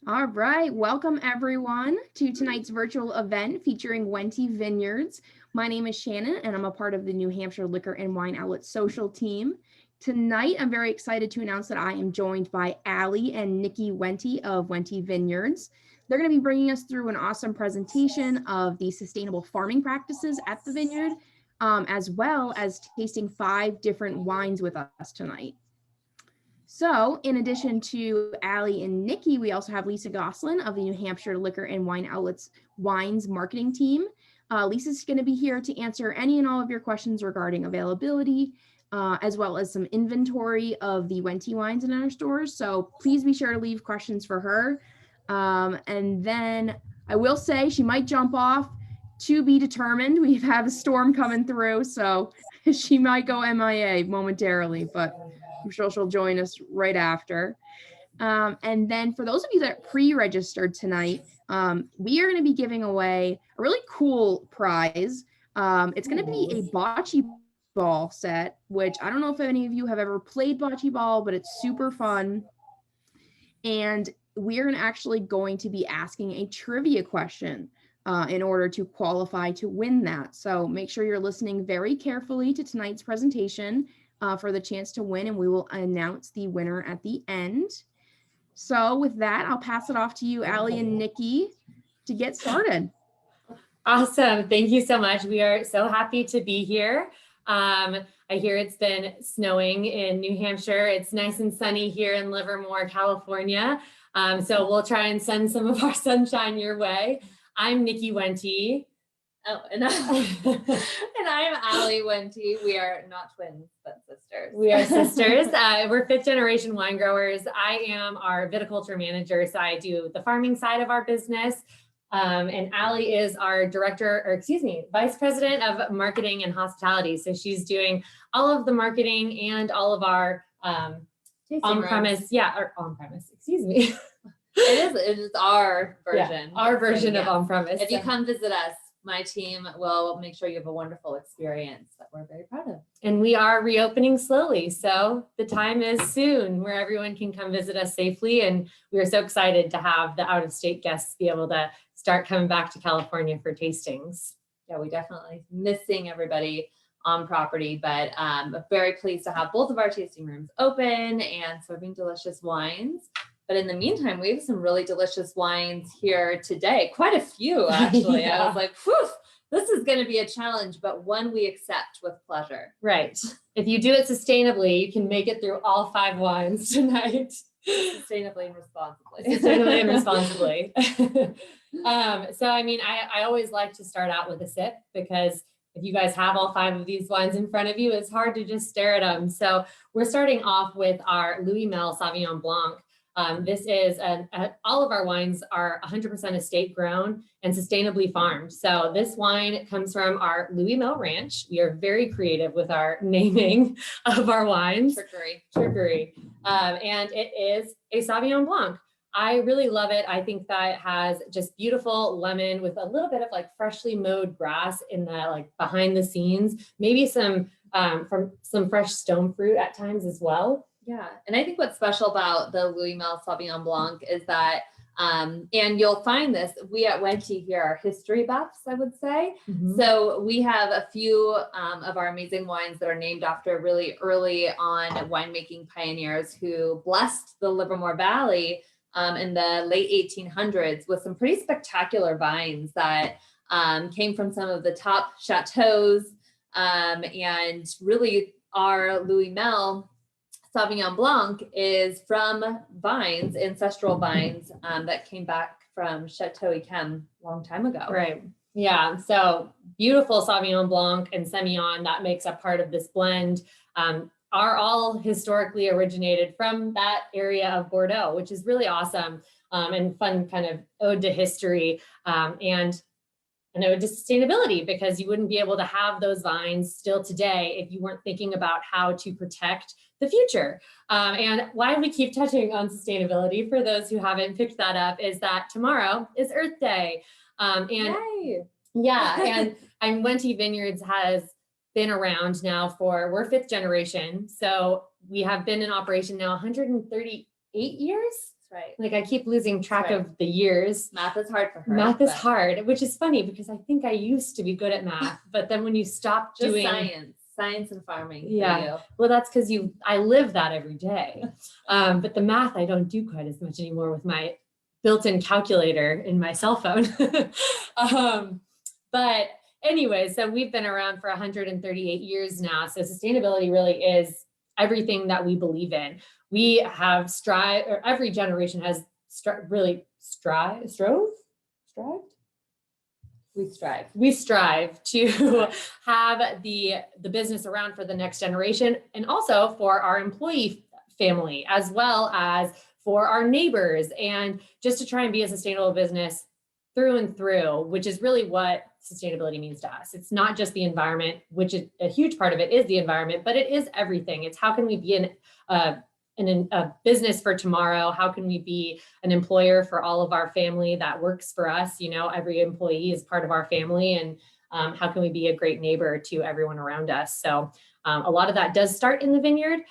All right, welcome everyone to tonight's virtual event featuring Wente Vineyards. My name is Shannon and I'm a part of the New Hampshire Liquor and Wine Outlet social team. Tonight, I'm very excited to announce that I am joined by Aly and Niki Wente of Wente Vineyards. They're going to be bringing us through an awesome presentation of the sustainable farming practices at the vineyard, as well as tasting 5 different wines with us tonight. So in addition to Aly and Niki, we also have Lisa Goslin of the New Hampshire Liquor and Wine Outlets Wines marketing team. Lisa's going to be here to answer any and all of your questions regarding availability, as well as some inventory of the Wente wines in our stores. So please be sure to leave questions for her. And then I will say she might jump off, to be determined. We have a storm coming through, so she might go MIA momentarily, but I'm sure she'll join us right after. And then for those of you that pre-registered tonight, we are going to be giving away a really cool prize. It's going to be a bocce ball set, which I don't know if any of you have ever played bocce ball, but it's super fun. And we're actually going to be asking a trivia question in order to qualify to win that. So make sure you're listening very carefully to tonight's presentation for the chance to win, and we will announce the winner at the end. So with that, I'll pass it off to you, Aly and Niki, to get started. Awesome. Thank you so much. We are so happy to be here. I hear it's been snowing in New Hampshire. It's nice and sunny here in Livermore, California. So we'll try and send some of our sunshine your way. I'm Niki Wente. Oh, and I'm Aly Wente. We are not twins, but sisters. We are sisters. We're 5th generation wine growers. I am our viticulture manager, so I do the farming side of our business. And Aly is our vice president of marketing and hospitality. So she's doing all of the marketing and all of our on-premise, It is our version. Yeah, our version of on-premise. If you come visit us, my team will make sure you have a wonderful experience that we're very proud of. And we are reopening slowly. So the time is soon where everyone can come visit us safely. And we are so excited to have the out-of-state guests be able to start coming back to California for tastings. Yeah, we definitely missing everybody on property, but very pleased to have both of our tasting rooms open and serving delicious wines. But in the meantime, we have some really delicious wines here today. Quite a few, actually. Yeah. I was like, whew, this is going to be a challenge, but one we accept with pleasure. Right. If you do it sustainably, you can make it through all 5 wines tonight. Sustainably and responsibly. Sustainably and responsibly. So, I mean, I always like to start out with a sip, because if you guys have all 5 of these wines in front of you, it's hard to just stare at them. So we're starting off with our Louis Mel Sauvignon Blanc. This is all of our wines are 100% estate grown and sustainably farmed. So this wine comes from our Louis Mel Ranch. We are very creative with our naming of our wines. Trickery. And it is a Sauvignon Blanc. I really love it. I think that it has just beautiful lemon with a little bit of like freshly mowed grass in the like behind the scenes, maybe some from some fresh stone fruit at times as well. Yeah, and I think what's special about the Louis Mel Sauvignon Blanc is that, and you'll find this, we at Wente here are history buffs, I would say. Mm-hmm. So we have a few of our amazing wines that are named after really early on winemaking pioneers who blessed the Livermore Valley in the late 1800s with some pretty spectacular vines that came from some of the top chateaus, and really our Louis Mel Sauvignon Blanc is from vines, ancestral vines that came back from Chateau Yquem a long time ago. Right. Yeah. So beautiful Sauvignon Blanc and Semillon that makes up part of this blend are all historically originated from that area of Bordeaux, which is really awesome and fun kind of ode to history and an ode to sustainability, because you wouldn't be able to have those vines still today if you weren't thinking about how to protect the future. And why we keep touching on sustainability, for those who haven't picked that up, is that tomorrow is Earth Day. Yay. Yeah, and Wente Vineyards has been around now we're 5th generation. So we have been in operation now 138 years. That's right. Like I keep losing track Right. of the years. Math is hard for her. Math is but hard, which is funny because I think I used to be good at math, but then when you stop Just doing science and farming. Yeah. For you. well, that's because I live that every day. But the math I don't do quite as much anymore with my built-in calculator in my cell phone. But anyway, so we've been around for 138 years now. So sustainability really is everything that we believe in. We have every generation has we strive to have the business around for the next generation, and also for our employee family, as well as for our neighbors, and just to try and be a sustainable business through and through, which is really what sustainability means to us. It's not just the environment, which is a huge part of it is the environment, but it is everything. It's how can we be in a business for tomorrow? How can we be an employer for all of our family that works for us? You know, every employee is part of our family, and how can we be a great neighbor to everyone around us? So a lot of that does start in the vineyard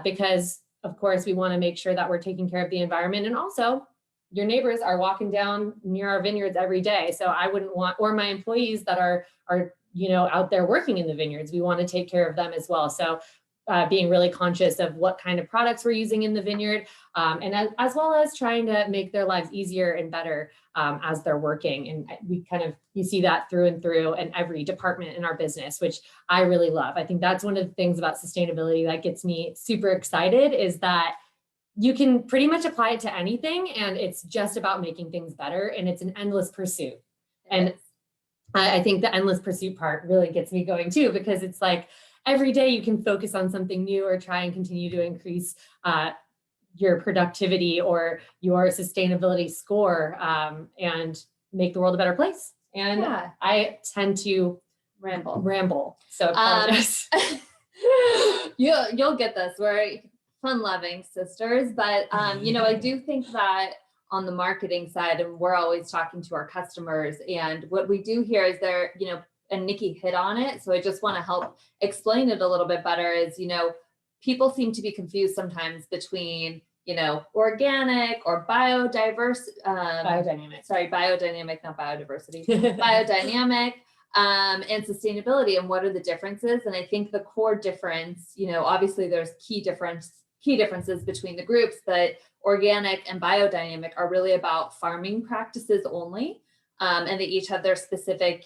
because, of course, we want to make sure that we're taking care of the environment, and also your neighbors are walking down near our vineyards every day. So I wouldn't want, or my employees that are out there working in the vineyards, we want to take care of them as well. So being really conscious of what kind of products we're using in the vineyard, and as well as trying to make their lives easier and better as they're working. And you see that through and through in every department in our business, which I really love. I think that's one of the things about sustainability that gets me super excited, is that you can pretty much apply it to anything, and it's just about making things better, and it's an endless pursuit. And I think the endless pursuit part really gets me going too, because it's like every day you can focus on something new or try and continue to increase your productivity or your sustainability score, and make the world a better place. And I tend to ramble. So you'll get this. We're fun-loving sisters, but I do think that on the marketing side, and we're always talking to our customers, and what we do here is and Niki hit on it, so I just want to help explain it a little bit better, is people seem to be confused sometimes between organic or biodynamic, not biodiversity, biodynamic, and sustainability, and what are the differences. And I think the core difference, obviously there's key differences between the groups, but organic and biodynamic are really about farming practices only, and they each have their specific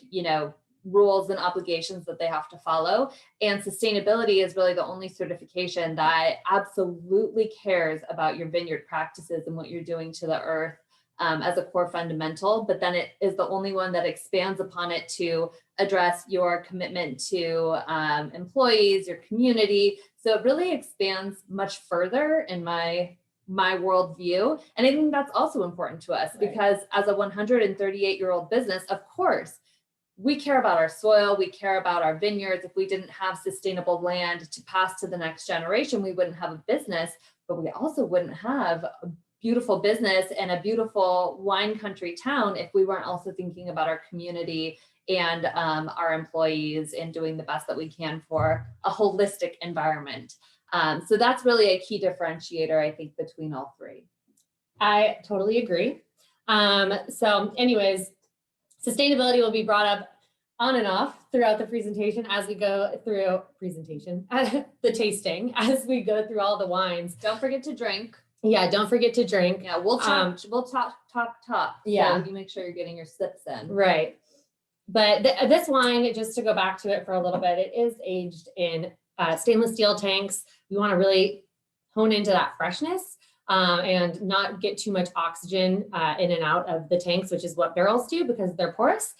rules and obligations that they have to follow. And sustainability is really the only certification that absolutely cares about your vineyard practices and what you're doing to the earth as a core fundamental, but then it is the only one that expands upon it to address your commitment to employees, your community. So it really expands much further in my worldview. And I think that's also important to us, because as a 138-year-old business, of course, we care about our soil, we care about our vineyards. If we didn't have sustainable land to pass to the next generation, we wouldn't have a business, but we also wouldn't have a beautiful business and a beautiful wine country town if we weren't also thinking about our community and our employees and doing the best that we can for a holistic environment. So that's really a key differentiator, I think, between all three. I totally agree. So anyways, sustainability will be brought up on and off throughout the presentation as we go through the tasting, as we go through all the wines. Don't forget to drink. Yeah, don't forget to drink. Yeah, we'll talk. Yeah, so you make sure you're getting your sips in. Right. But this wine, just to go back to it for a little bit, it is aged in stainless steel tanks. We want to really hone into that freshness and not get too much oxygen in and out of the tanks, which is what barrels do because they're porous.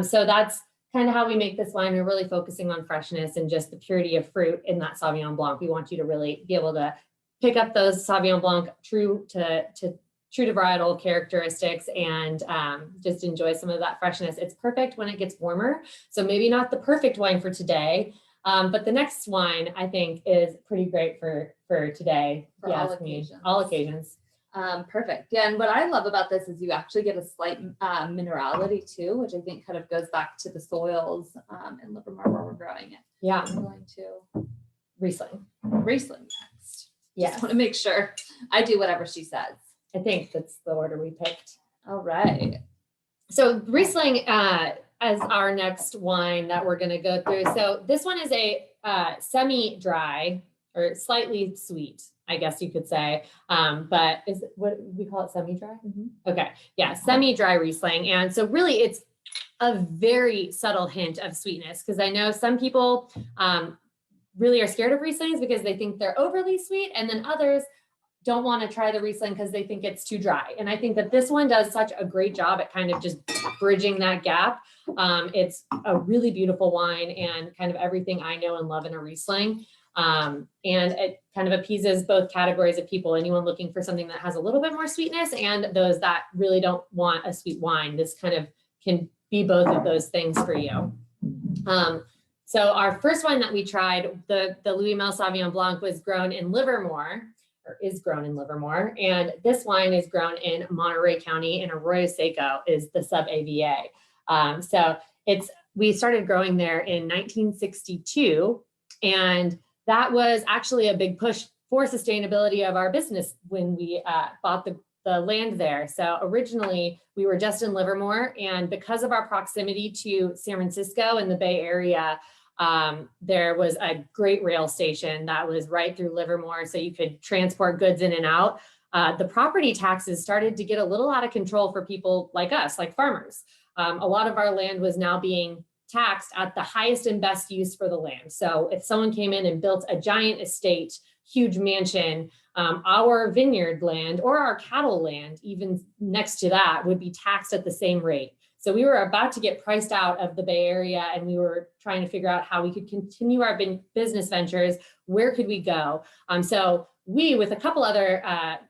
So that's kind of how we make this wine. We're really focusing on freshness and just the purity of fruit in that Sauvignon Blanc. We want you to really be able to pick up those Sauvignon Blanc true to varietal characteristics and just enjoy some of that freshness. It's perfect when it gets warmer. So maybe not the perfect wine for today, but the next wine I think is pretty great for today. For all occasions. Perfect. Yeah, and what I love about this is you actually get a slight minerality too, which I think kind of goes back to the soils in Livermore where we're growing it. Yeah. I'm going to Riesling next. Yes. Just want to make sure I do whatever she says. I think that's the order we picked. All right. So Riesling as our next wine that we're going to go through. So this one is a semi-dry or slightly sweet, I guess you could say. But is it, what we call it, semi-dry? Okay. Yeah. Semi-dry Riesling. And so really it's a very subtle hint of sweetness, because I know some people really are scared of Rieslings because they think they're overly sweet, and then others don't want to try the Riesling because they think it's too dry. And I think that this one does such a great job at kind of just bridging that gap. It's a really beautiful wine and kind of everything I know and love in a Riesling. And it kind of appeases both categories of people, anyone looking for something that has a little bit more sweetness and those that really don't want a sweet wine. This kind of can be both of those things for you. So our first one that we tried, the Louis Mel Sauvignon Blanc, was grown in Livermore, or is grown in Livermore. And this wine is grown in Monterey County, and Arroyo Seco is the sub-AVA. So we started growing there in 1962. And that was actually a big push for sustainability of our business when we bought the land there. So originally we were just in Livermore, and because of our proximity to San Francisco and the Bay Area, there was a great rail station that was right through Livermore, so you could transport goods in and out. The property taxes started to get a little out of control for people like us, like farmers. A lot of our land was now being taxed at the highest and best use for the land. So if someone came in and built a giant estate, huge mansion, our vineyard land or our cattle land, even next to that, would be taxed at the same rate. So we were about to get priced out of the Bay Area, and we were trying to figure out how we could continue our business ventures. Where could we go? So we, with a couple other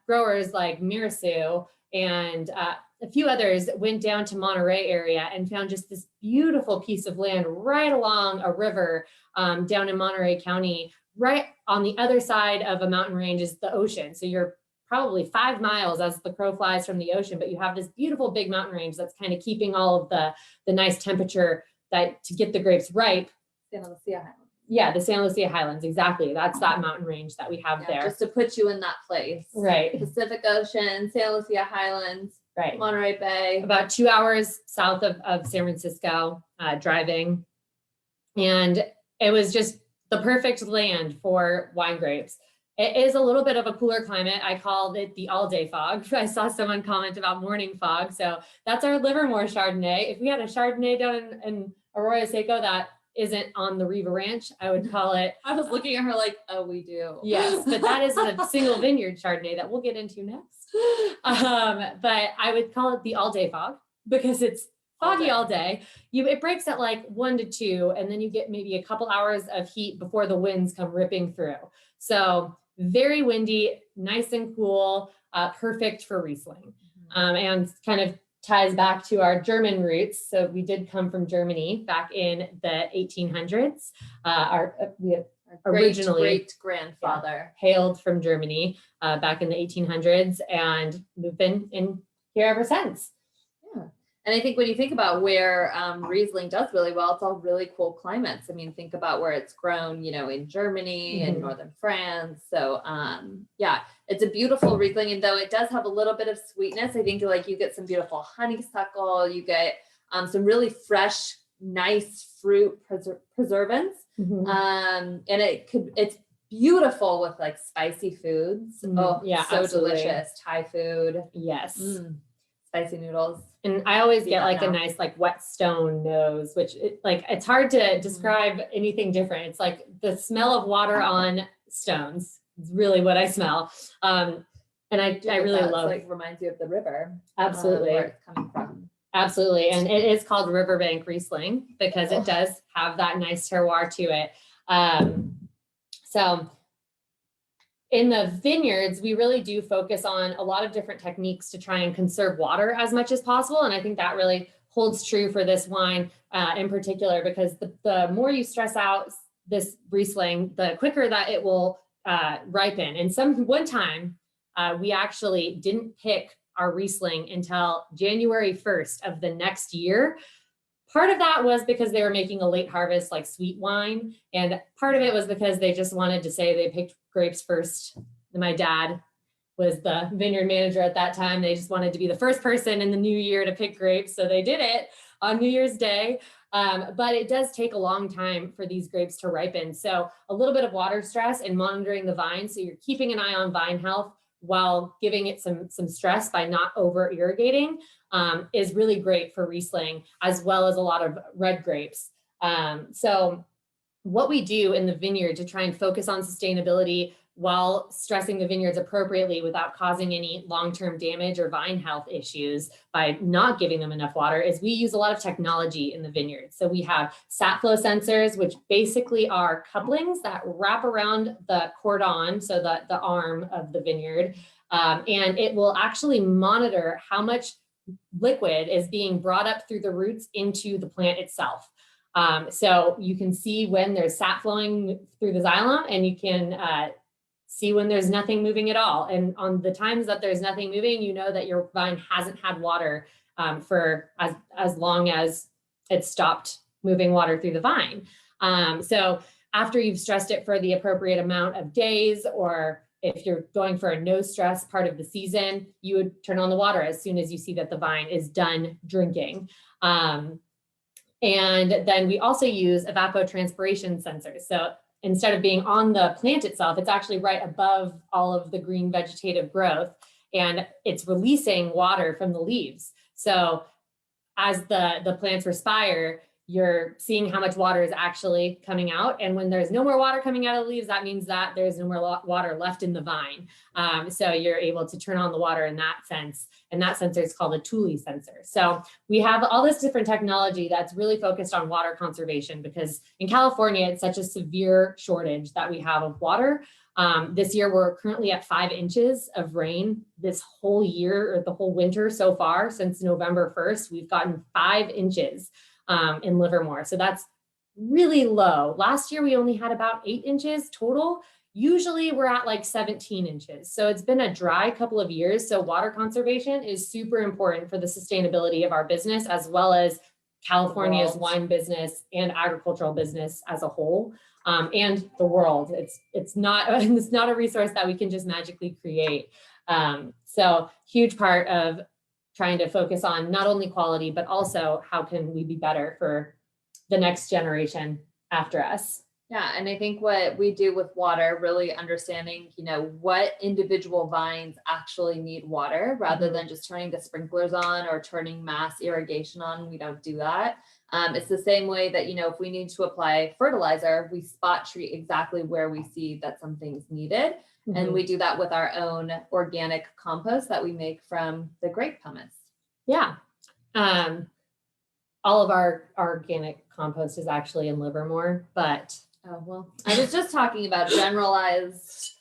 growers like Mirasu and a few others, went down to Monterey area and found just this beautiful piece of land right along a river down in Monterey County. Right on the other side of a mountain range is the ocean. So you're probably 5 miles as the crow flies from the ocean, but you have this beautiful big mountain range that's kind of keeping all of the nice temperature that to get the grapes ripe. San Lucia Highlands. Yeah, the San Lucia Highlands, exactly. That's that mountain range that we have there. Just to put you in that place. Right. Pacific Ocean, San Lucia Highlands, right. Monterey Bay. About 2 hours south of San Francisco, driving. And it was just the perfect land for wine grapes. It is a little bit of a cooler climate. I called it the all-day fog. I saw someone comment about morning fog. So that's our Livermore Chardonnay. If we had a Chardonnay down in Arroyo Seco that isn't on the Riva Ranch, I would call it. I was looking at her like, oh, we do. Yes, but that is a single vineyard Chardonnay that we'll get into next. But I would call it the all-day fog because it's foggy all day. It breaks at like 1 to 2, and then you get maybe a couple hours of heat before the winds come ripping through. So very windy, nice and cool, perfect for Riesling. And kind of ties back to our German roots. So we did come from Germany back in the 1800s. We originally great grandfather hailed from Germany back in the 1800s, and we've been in here ever since. Yeah. And I think when you think about where Riesling does really well, it's all really cool climates. I mean, think about where it's grown, in Germany and northern France. So yeah, it's a beautiful Riesling. And though it does have a little bit of sweetness, I think like you get some beautiful honeysuckle, you get some really fresh, nice fruit preservants. And it's beautiful with like spicy foods. Oh yeah, so absolutely. Delicious. Thai food. Yes. Spicy noodles. And I always get like a nice like wet stone nose, which it's hard to describe anything different. It's like the smell of water on stones. It's really what I smell. And I really love. Like reminds you of the river. Absolutely. Where it's coming from. Absolutely. And it is called Riverbank Riesling because it does have that nice terroir to it. So in the vineyards, we really do focus on a lot of different techniques to try and conserve water as much as possible. And I think that really holds true for this wine in particular, because the more you stress out this Riesling, the quicker that it will ripen. And one time we actually didn't pick our Riesling until January 1st of the next year. Part of that was because they were making a late harvest, like sweet wine. And part of it was because they just wanted to say they picked grapes first my dad was the vineyard manager at that time. They just wanted to be the first person in the new year to pick grapes. So they did it on New Year's Day. But it does take a long time for these grapes to ripen. So a little bit of water stress and monitoring the vine. So you're keeping an eye on vine health while giving it some stress by not over irrigating is really great for Riesling, as well as a lot of red grapes. So what we do in the vineyard to try and focus on sustainability while stressing the vineyards appropriately without causing any long-term damage or vine health issues by not giving them enough water is we use a lot of technology in the vineyard. So we have sat flow sensors, which basically are couplings that wrap around the cordon, so the arm of the vineyard, and it will actually monitor how much liquid is being brought up through the roots into the plant itself. So you can see when there's sat flowing through the xylem, and you can see when there's nothing moving at all. And on the times that there's nothing moving, you know that your vine hasn't had water for as long as it stopped moving water through the vine. So after you've stressed it for the appropriate amount of days, or if you're going for a no stress part of the season, you would turn on the water as soon as you see that the vine is done drinking. And then we also use evapotranspiration sensors. So instead of being on the plant itself, it's actually right above all of the green vegetative growth, and it's releasing water from the leaves. So as the plants respire, you're seeing how much water is actually coming out. And when there's no more water coming out of the leaves, that means that there's no more water left in the vine. So you're able to turn on the water in that sense. And that sensor is called a Thule sensor. So we have all this different technology that's really focused on water conservation, because in California, it's such a severe shortage that we have of water. This year, we're currently at 5 inches of rain this whole year, or the whole winter so far. Since November 1st, we've gotten 5 inches in Livermore. So that's really low. Last year, we only had about 8 inches total. Usually we're at like 17 inches. So it's been a dry couple of years. So water conservation is super important for the sustainability of our business, as well as California's wine business and agricultural business as a whole, and the world. It's not a resource that we can just magically create. So huge part of trying to focus on not only quality, but also how can we be better for the next generation after us. Yeah, and I think what we do with water, really understanding, what individual vines actually need water, rather than just turning the sprinklers on or turning mass irrigation on. We don't do that. It's the same way that, if we need to apply fertilizer, we spot treat exactly where we see that something's needed. Mm-hmm. And we do that with our own organic compost that we make from the grape pumice. Yeah. All of our organic compost is actually in Livermore, but I was just talking about generalized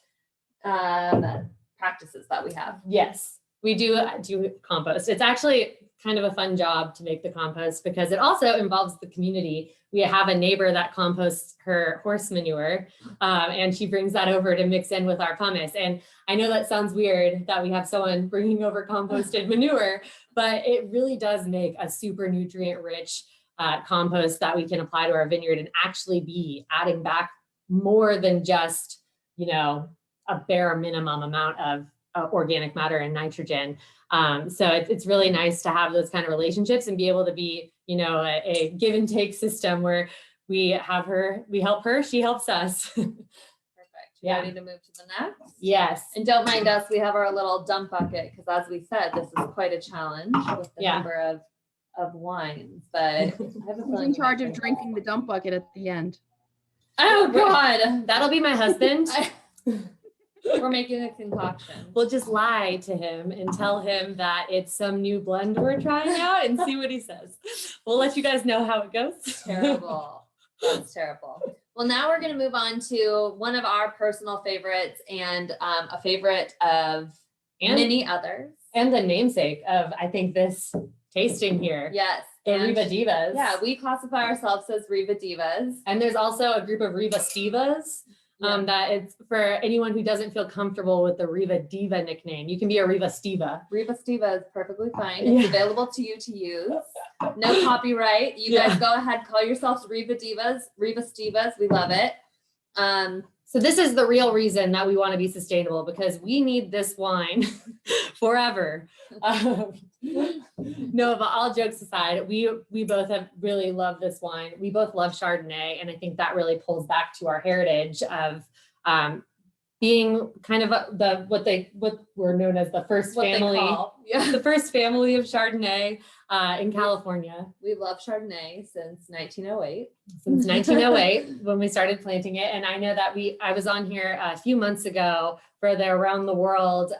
practices that we have. Yes, we do compost. It's actually kind of a fun job to make the compost, because it also involves the community. We have a neighbor that composts her horse manure, and she brings that over to mix in with our pumice. And I know that sounds weird that we have someone bringing over composted manure, but it really does make a super nutrient rich compost that we can apply to our vineyard and actually be adding back more than just, a bare minimum amount of organic matter and nitrogen. So it's really nice to have those kind of relationships and be able to be, a give and take system where we help her, she helps us. Perfect. Yeah. Ready to move to the next? Yes. And don't mind us, we have our little dump bucket, because as we said, this is quite a challenge with the number of wines, but I have a Who's in charge of drinking the dump bucket at the end? Oh God, that'll be my husband. We're making a concoction. We'll just lie to him and tell him that it's some new blend we're trying out and see what he says. We'll let you guys know how it goes. Terrible. That's terrible. Well, now we're going to move on to one of our personal favorites, and a favorite of many others. And the namesake of, I think, this tasting here. Yes. The Riva Divas. Yeah, we classify ourselves as Riva Divas. And there's also a group of Riva Stevas. That it's for anyone who doesn't feel comfortable with the Riva Diva nickname. You can be a Riva Steva. Riva Steva is perfectly fine. It's available to you to use. No copyright. You guys go ahead, call yourselves Riva Divas, Riva Stevas. We love it. So this is the real reason that we want to be sustainable, because we need this wine forever. No, but all jokes aside, we both have really loved this wine. We both love Chardonnay, and I think that really pulls back to our heritage of being kind of what were known as the first family, the first family of Chardonnay in California. We love Chardonnay since 1908. Since 1908, when we started planting it. And I know that I was on here a few months ago for the Around the World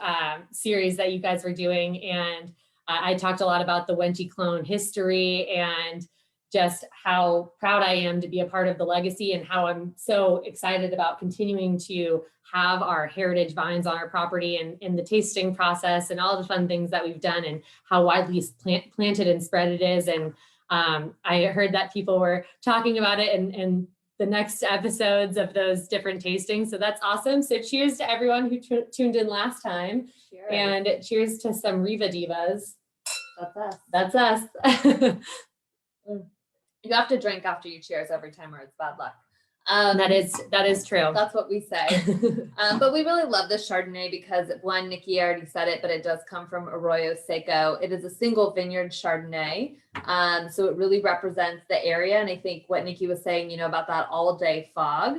series that you guys were doing. And I talked a lot about the Wente clone history and just how proud I am to be a part of the legacy, and how I'm so excited about continuing to have our heritage vines on our property, and in the tasting process and all the fun things that we've done, and how widely planted and spread it is. And I heard that people were talking about it in the next episodes of those different tastings. So that's awesome. So cheers to everyone who tuned in last time. Cheers. And cheers to some Riva Divas. That's us. That's us. You have to drink after you cheers every time, or it's bad luck. That is true. That's what we say. But we really love this Chardonnay because, one, Niki already said it, but it does come from Arroyo Seco. It is a single vineyard Chardonnay. So it really represents the area. And I think what Niki was saying, about that all day fog,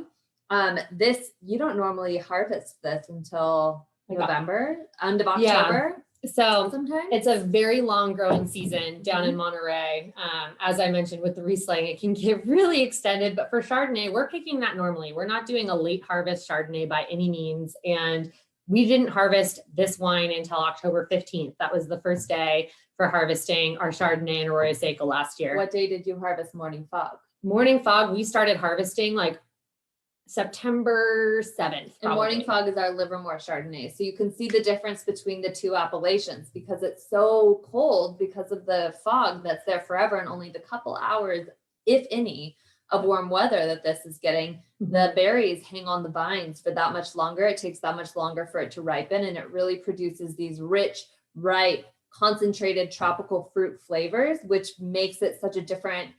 you don't normally harvest this until November, end of October. Yeah. So sometimes it's a very long growing season down in Monterey. As I mentioned with the Riesling, it can get really extended, but for Chardonnay, we're picking that normally. We're not doing a late harvest Chardonnay by any means. And we didn't harvest this wine until October 15th. That was the first day for harvesting our Chardonnay in Arroyo Seco last year. What day did you harvest Morning Fog? Morning Fog, we started harvesting like September 7th. And Morning Fog is our Livermore Chardonnay. So you can see the difference between the two appellations, because it's so cold because of the fog that's there forever, and only the couple hours, if any, of warm weather that this is getting. The berries hang on the vines for that much longer. It takes that much longer for it to ripen, and it really produces these rich, ripe, concentrated tropical fruit flavors, which makes it such a different,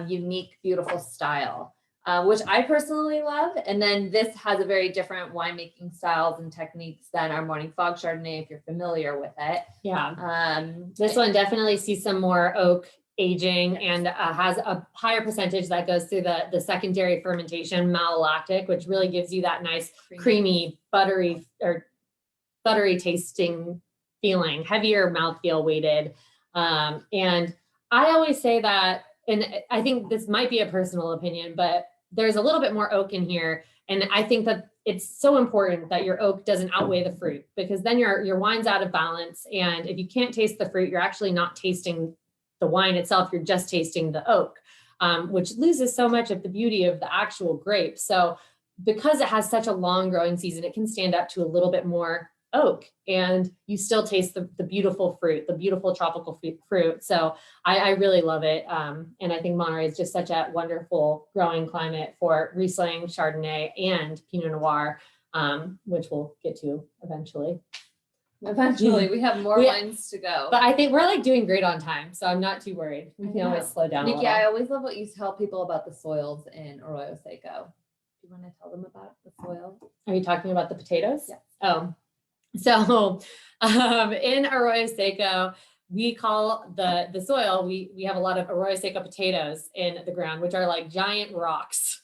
unique, beautiful style. Which I personally love. And then this has a very different winemaking styles and techniques than our Morning Fog Chardonnay, if you're familiar with it. Yeah. This one definitely sees some more oak aging, and has a higher percentage that goes through the secondary fermentation, malolactic, which really gives you that nice creamy, buttery tasting feeling, heavier mouthfeel weighted. And I always say that, and I think this might be a personal opinion, but there's a little bit more oak in here. And I think that it's so important that your oak doesn't outweigh the fruit, because then your wine's out of balance. And if you can't taste the fruit, you're actually not tasting the wine itself. You're just tasting the oak, which loses so much of the beauty of the actual grape. So because it has such a long growing season, it can stand up to a little bit more oak, and you still taste the beautiful fruit, the beautiful tropical fruit. So I really love it. And I think Monterey is just such a wonderful growing climate for Riesling, Chardonnay, and Pinot Noir, which we'll get to eventually. We have more wines to go. But I think we're like doing great on time, so I'm not too worried. We can always slow down. Niki, I always love what you tell people about the soils in Arroyo Seco. Do you want to tell them about the soil? Are you talking about the potatoes? Yeah. Oh, so in Arroyo Seco, we call the soil, we have a lot of Arroyo Seco potatoes in the ground, which are like giant rocks.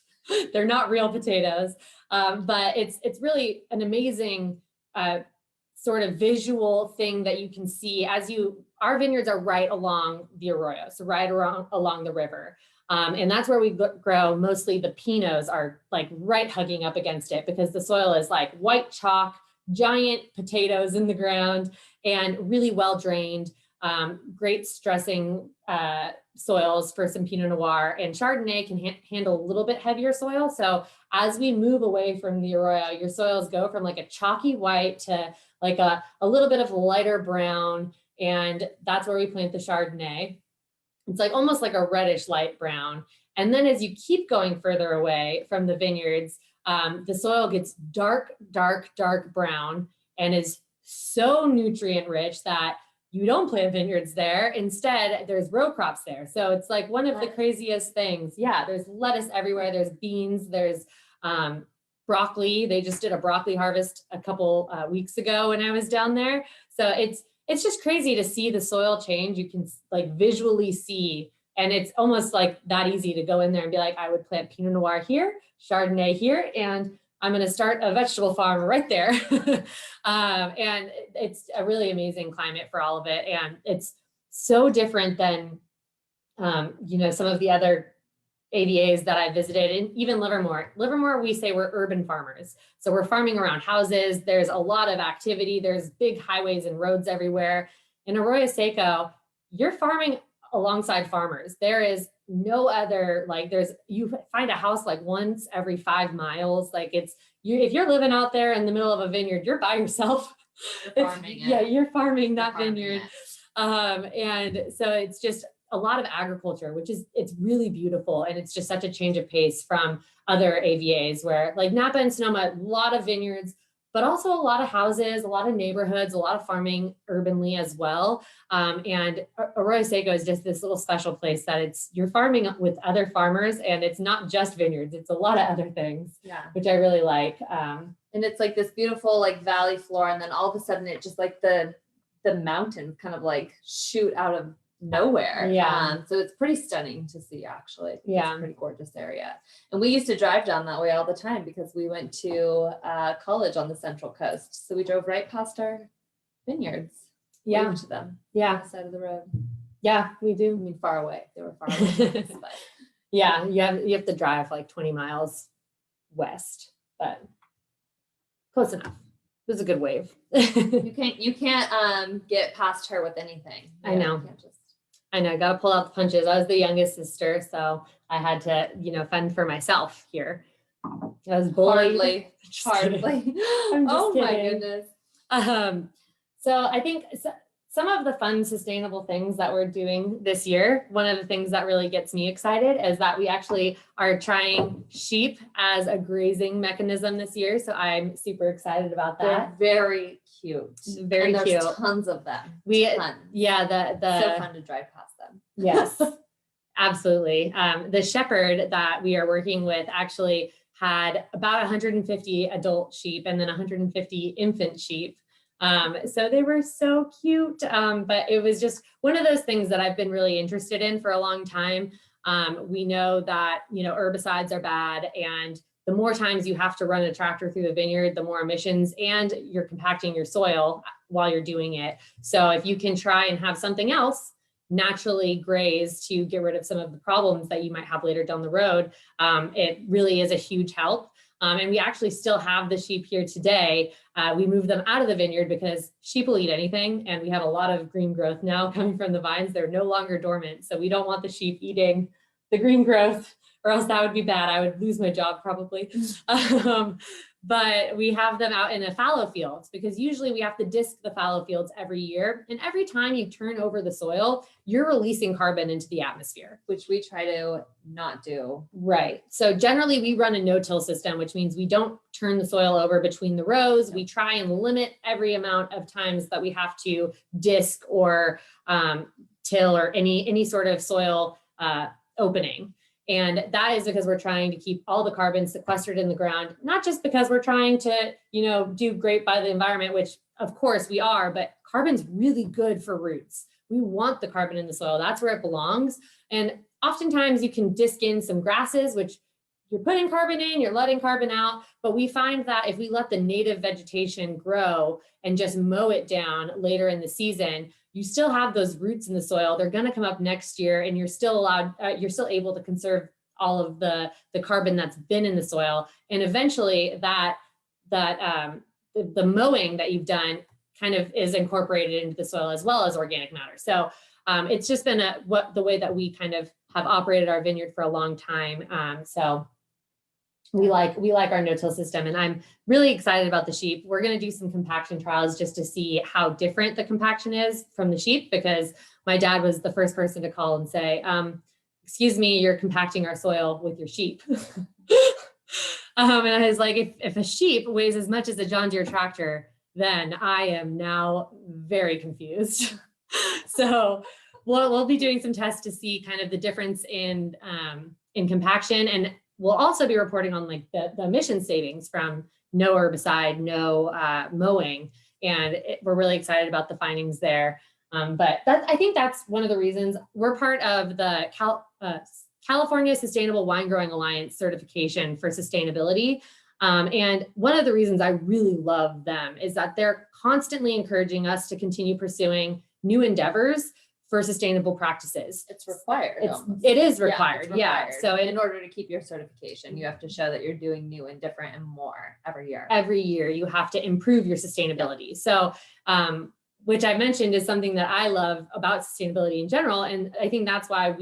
They're not real potatoes, but it's really an amazing sort of visual thing that you can see our vineyards are right along the Arroyo, so right along the river. And that's where we grow mostly the Pinots, are like right hugging up against it, because the soil is like white chalk, giant potatoes in the ground, and really well drained, great stressing soils for some Pinot Noir, and Chardonnay can handle a little bit heavier soil. So as we move away from the Arroyo, your soils go from like a chalky white to like a little bit of lighter brown. And that's where we plant the Chardonnay. It's like almost like a reddish light brown. And then as you keep going further away from the vineyards, the soil gets dark brown, and is so nutrient rich that you don't plant vineyards there. Instead, there's row crops there. So it's like one of the craziest things. Yeah, there's lettuce everywhere. There's beans. There's broccoli. They just did a broccoli harvest a couple weeks ago when I was down there. So it's just crazy to see the soil change. You can like visually see, and it's almost like that easy to go in there and be like, I would plant Pinot Noir here, Chardonnay here, and I'm going to start a vegetable farm right there. And it's a really amazing climate for all of it. And it's so different than, some of the other AVAs that I visited, and even Livermore. Livermore, we say we're urban farmers. So we're farming around houses. There's a lot of activity. There's big highways and roads everywhere. In Arroyo Seco, you're farming alongside farmers. There is no other, you find a house like once every 5 miles. Like if you're living out there in the middle of a vineyard, you're by yourself. You're farming it. Yeah, you're farming that Farming vineyard. it. And so it's just a lot of agriculture, it's really beautiful. And it's just such a change of pace from other AVAs where like Napa and Sonoma, a lot of vineyards, but also a lot of houses, a lot of neighborhoods, a lot of farming urbanly as well. And Arroyo Seco is just this little special place that you're farming with other farmers, and it's not just vineyards, it's a lot of other things, which I really like. And it's like this beautiful like valley floor, and then all of a sudden it just like the mountains kind of like shoot out of nowhere. So it's pretty stunning to see, actually. It's a pretty gorgeous area. And we used to drive down that way all the time because we went to college on the Central Coast. So we drove right past our vineyards. To them. On the side of the road. Yeah, we do. I mean, far away. They were far away. But. Yeah, you have to drive like 20 miles west, but close enough. It was a good wave. You can't get past her with anything. I know. I know. Got to pull out the punches. I was the youngest sister, so I had to, fend for myself here. I was bullied. Hardly. Oh my goodness. So I think some of the fun, sustainable things that we're doing this year, one of the things that really gets me excited is that we actually are trying sheep as a grazing mechanism this year. So I'm super excited about that. They're very cute. Very and cute. There's tons of them. Tons. The so fun to drive past them. Yes, absolutely. The shepherd that we are working with actually had about 150 adult sheep and then 150 infant sheep. So they were so cute. But it was just one of those things that I've been really interested in for a long time. We know that, herbicides are bad, and the more times you have to run a tractor through the vineyard, the more emissions, and you're compacting your soil while you're doing it. So if you can try and have something else naturally graze to get rid of some of the problems that you might have later down the road, it really is a huge help. And we actually still have the sheep here today. We moved them out of the vineyard because sheep will eat anything. And we have a lot of green growth now coming from the vines. They're no longer dormant. So we don't want the sheep eating the green growth, or else that would be bad. I would lose my job probably. But we have them out in a fallow field because usually we have to disc the fallow fields every year. And every time you turn over the soil, you're releasing carbon into the atmosphere, which we try to not do. Right. So generally we run a no-till system, which means we don't turn the soil over between the rows. We try and limit every amount of times that we have to disc or till or any sort of soil opening. And that is because we're trying to keep all the carbon sequestered in the ground, not just because we're trying to, do great by the environment, which of course we are, but carbon's really good for roots. We want the carbon in the soil. That's where it belongs. And oftentimes you can disc in some grasses, which you're putting carbon in, you're letting carbon out. But we find that if we let the native vegetation grow and just mow it down later in the season, you still have those roots in the soil. They're going to come up next year, and you're still able to conserve all of the carbon that's been in the soil. And eventually the mowing that you've done kind of is incorporated into the soil as well as organic matter. So it's just been the way that we kind of have operated our vineyard for a long time. So we like our no-till system, and I'm really excited about the sheep. We're going to do some compaction trials just to see how different the compaction is from the sheep, because my dad was the first person to call and say, excuse me, you're compacting our soil with your sheep. And I was like, if a sheep weighs as much as a John Deere tractor, then I am now very confused. So we'll be doing some tests to see kind of the difference in compaction. And we'll also be reporting on like the emission savings from no herbicide, no mowing. And we're really excited about the findings there. But I think that's one of the reasons we're part of the California Sustainable Wine Growing Alliance certification for sustainability. And one of the reasons I really love them is that they're constantly encouraging us to continue pursuing new endeavors for sustainable practices. It's required. It is required. Yeah. So in order to keep your certification, you have to show that you're doing new and different and more every year. Every year you have to improve your sustainability. So, which I mentioned is something that I love about sustainability in general. And I think that's why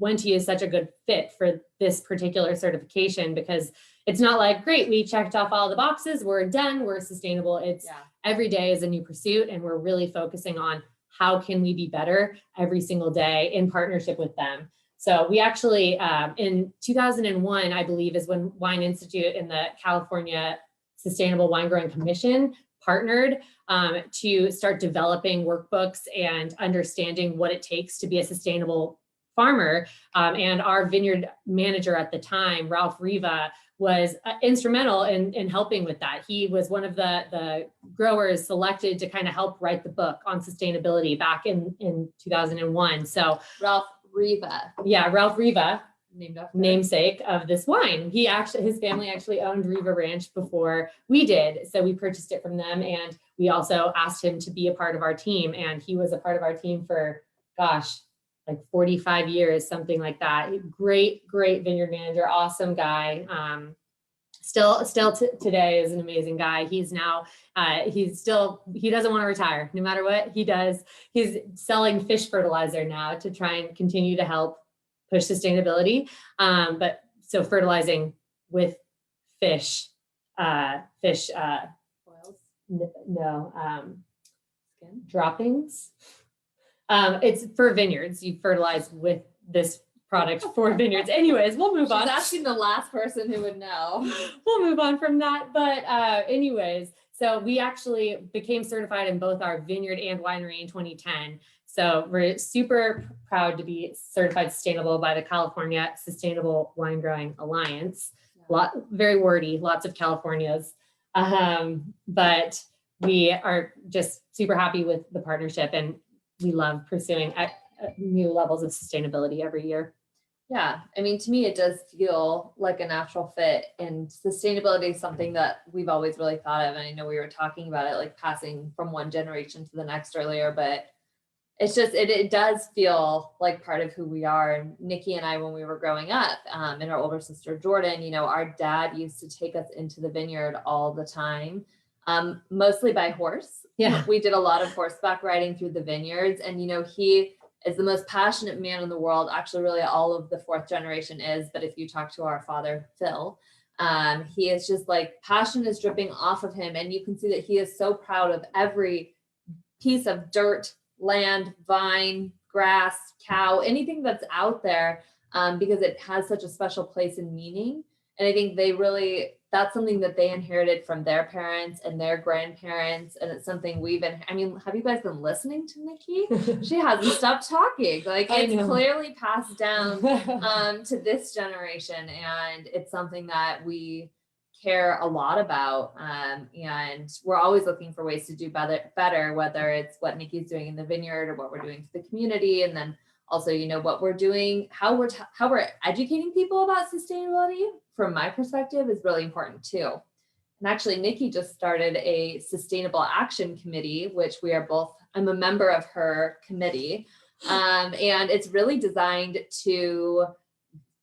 Wente is such a good fit for this particular certification, because it's not like, great, we checked off all the boxes, we're done, we're sustainable. It's every day is a new pursuit, and we're really focusing on how can we be better every single day in partnership with them. So we actually, in 2001, I believe, is when Wine Institute and the California Sustainable Wine Growing Commission partnered to start developing workbooks and understanding what it takes to be a sustainable farmer. And our vineyard manager at the time, Ralph Riva, was instrumental in helping with that. He was one of the growers selected to kind of help write the book on sustainability back in 2001. So Ralph Riva. Yeah, Ralph Riva, namesake of this wine. His family actually owned Riva Ranch before we did. So we purchased it from them, and we also asked him to be a part of our team. And he was a part of our team for, like 45 years, something like that. Great vineyard manager, awesome guy. Still today is an amazing guy. He's now, he doesn't want to retire no matter what he does. He's selling fish fertilizer now to try and continue to help push sustainability. But so fertilizing with fish oils, skin droppings. It's for vineyards. You fertilize with this product for vineyards. Anyways, we'll move on. She's asking the last person who would know. We'll move on from that. But anyways, so we actually became certified in both our vineyard and winery in 2010. So we're super proud to be certified sustainable by the California Sustainable Wine Growing Alliance. Very wordy, lots of Californias. But we are just super happy with the partnership, and we love pursuing new levels of sustainability every year. Yeah, I mean, to me, it does feel like a natural fit, and sustainability is something that we've always really thought of. And I know we were talking about it, like passing from one generation to the next earlier, but it's just, it does feel like part of who we are. And Nikki and I, when we were growing up, and our older sister, Jordan, our dad used to take us into the vineyard all the time. Mostly by horse. Yeah. We did a lot of horseback riding through the vineyards, and he is the most passionate man in the world. Actually, really all of the fourth generation is, but if you talk to our father, Phil, he is just like, passion is dripping off of him. And you can see that he is so proud of every piece of dirt, land, vine, grass, cow, anything that's out there, because it has such a special place and meaning. And I think that's something that they inherited from their parents and their grandparents. And it's something have you guys been listening to Nikki? She hasn't stopped talking. Like, it's clearly passed down to this generation. And it's something that we care a lot about. And we're always looking for ways to do better, whether it's what Nikki's doing in the vineyard or what we're doing for the community. And then also, what we're doing, how we're educating people about sustainability, from my perspective, is really important too. And actually, Nikki just started a sustainable action committee, which I'm a member of her committee. And it's really designed to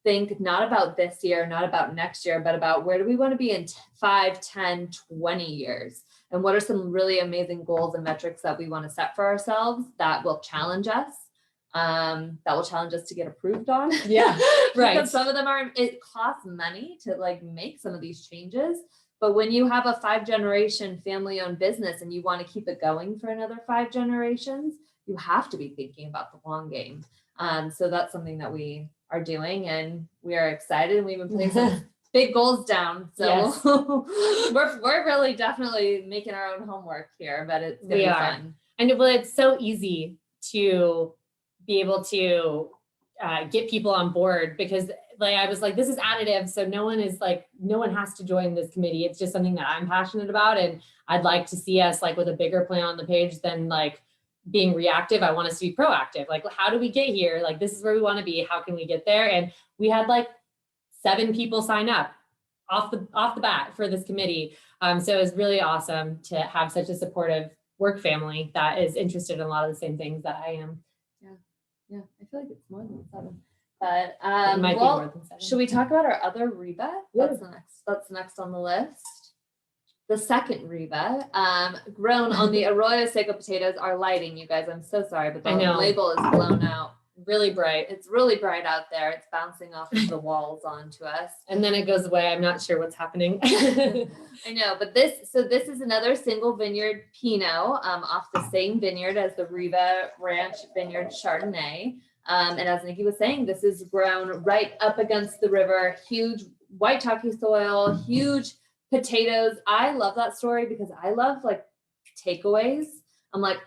think not about this year, not about next year, but about where do we want to be in 5, 10, 20 years? And what are some really amazing goals and metrics that we want to set for ourselves that will challenge us? To get approved on. Yeah, right. Because some of them it costs money to make some of these changes. But when you have a 5-generation family-owned business and you want to keep it going for another 5 generations, you have to be thinking about the long game. So that's something that we are doing, and we are excited, and we've been putting some big goals down. So yes. we're really definitely making our own homework here, but it's going to be fun. And it's so easy to be able to get people on board, because like I was like, this is additive, so no one has to join this committee. It's just something that I'm passionate about, and I'd like to see us like with a bigger plan on the page than like being reactive. I want us to be proactive. Like, how do we get here? Like, this is where we want to be. How can we get there? And we had like 7 people sign up off the bat for this committee. So it was really awesome to have such a supportive work family that is interested in a lot of the same things that I am. Yeah, I feel like it's more than 7. But It might be more than 7. should we talk about our other Riva? Yeah. That's next on the list. The second Riva, grown on the Arroyo Seco potatoes. Our lighting, you guys, I'm so sorry, but the label is blown out. Really bright. It's really bright out there. It's bouncing off of the walls onto us. And then it goes away. I'm not sure what's happening. I know, but this is another single vineyard Pinot off the same vineyard as the Riva Ranch Vineyard Chardonnay. And as Nikki was saying, this is grown right up against the river, huge white chalky soil, huge potatoes. I love that story because I love like takeaways. I'm like,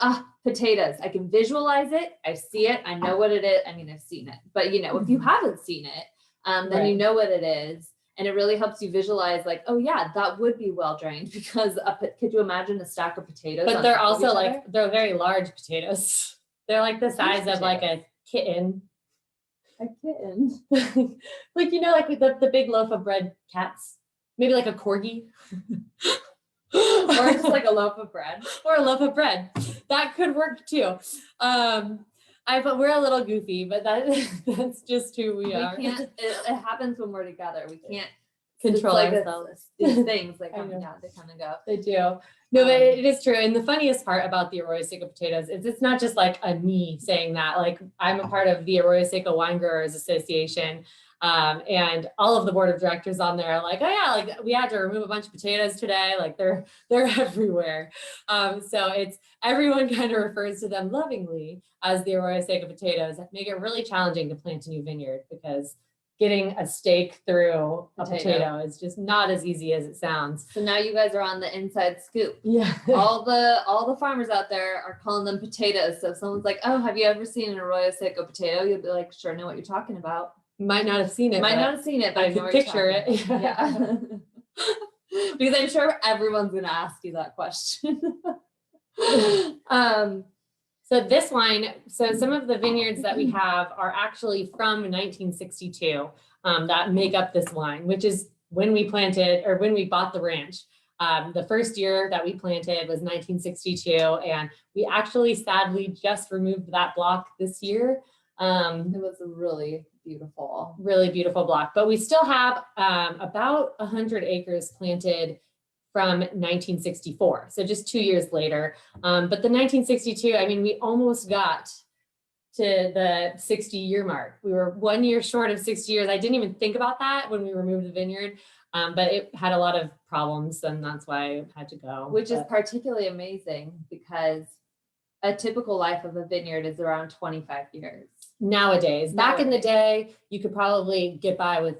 potatoes. I can visualize it. I see it. I know what it is. I mean, I've seen it, but you know, if you haven't seen it, then you know what it is. And it really helps you visualize like, oh yeah, that would be well drained, because could you imagine a stack of potatoes? But they're also like, they're very large potatoes. They're like the size of like a kitten. A kitten? Like, you know, like with the big loaf of bread cats, maybe like a corgi. Or just like a loaf of bread. Or a loaf of bread. That could work too. But we're a little goofy, but that's just who we are. Can't, it happens when we're together. We can't control like ourselves. These things they I come know. down, they come and go. They do. No, but it is true. And the funniest part about the Arroyo Seco potatoes is it's not just like a me saying that. Like, I'm a part of the Arroyo Seco Wine Growers Association. And all of the board of directors on there are like, oh yeah, like we had to remove a bunch of potatoes today. Like they're everywhere. So it's, everyone kind of refers to them lovingly as the Arroyo Seco potatoes. That make it really challenging to plant a new vineyard, because getting a stake through a potato is just not as easy as it sounds. So now you guys are on the inside scoop. Yeah. all the farmers out there are calling them potatoes. So if someone's like, oh, have you ever seen an Arroyo Seco potato? You'll be like, sure, know what you're talking about. Might not have seen it. Might not have seen it, but I can picture it. Yeah. Because I'm sure everyone's gonna ask you that question. So this wine, so some of the vineyards that we have are actually from 1962 that make up this wine, which is when we planted, or when we bought the ranch. The first year that we planted was 1962, and we actually sadly just removed that block this year. It was a really beautiful block, but we still have about 100 acres planted from 1964. So just 2 years later. But the 1962, I mean, we almost got to the 60-year mark. We were 1 year short of 60 years. I didn't even think about that when we removed the vineyard, but it had a lot of problems, and that's why I had to go. Which is particularly amazing, because a typical life of a vineyard is around 25 years. Nowadays. Back in the day, you could probably get by with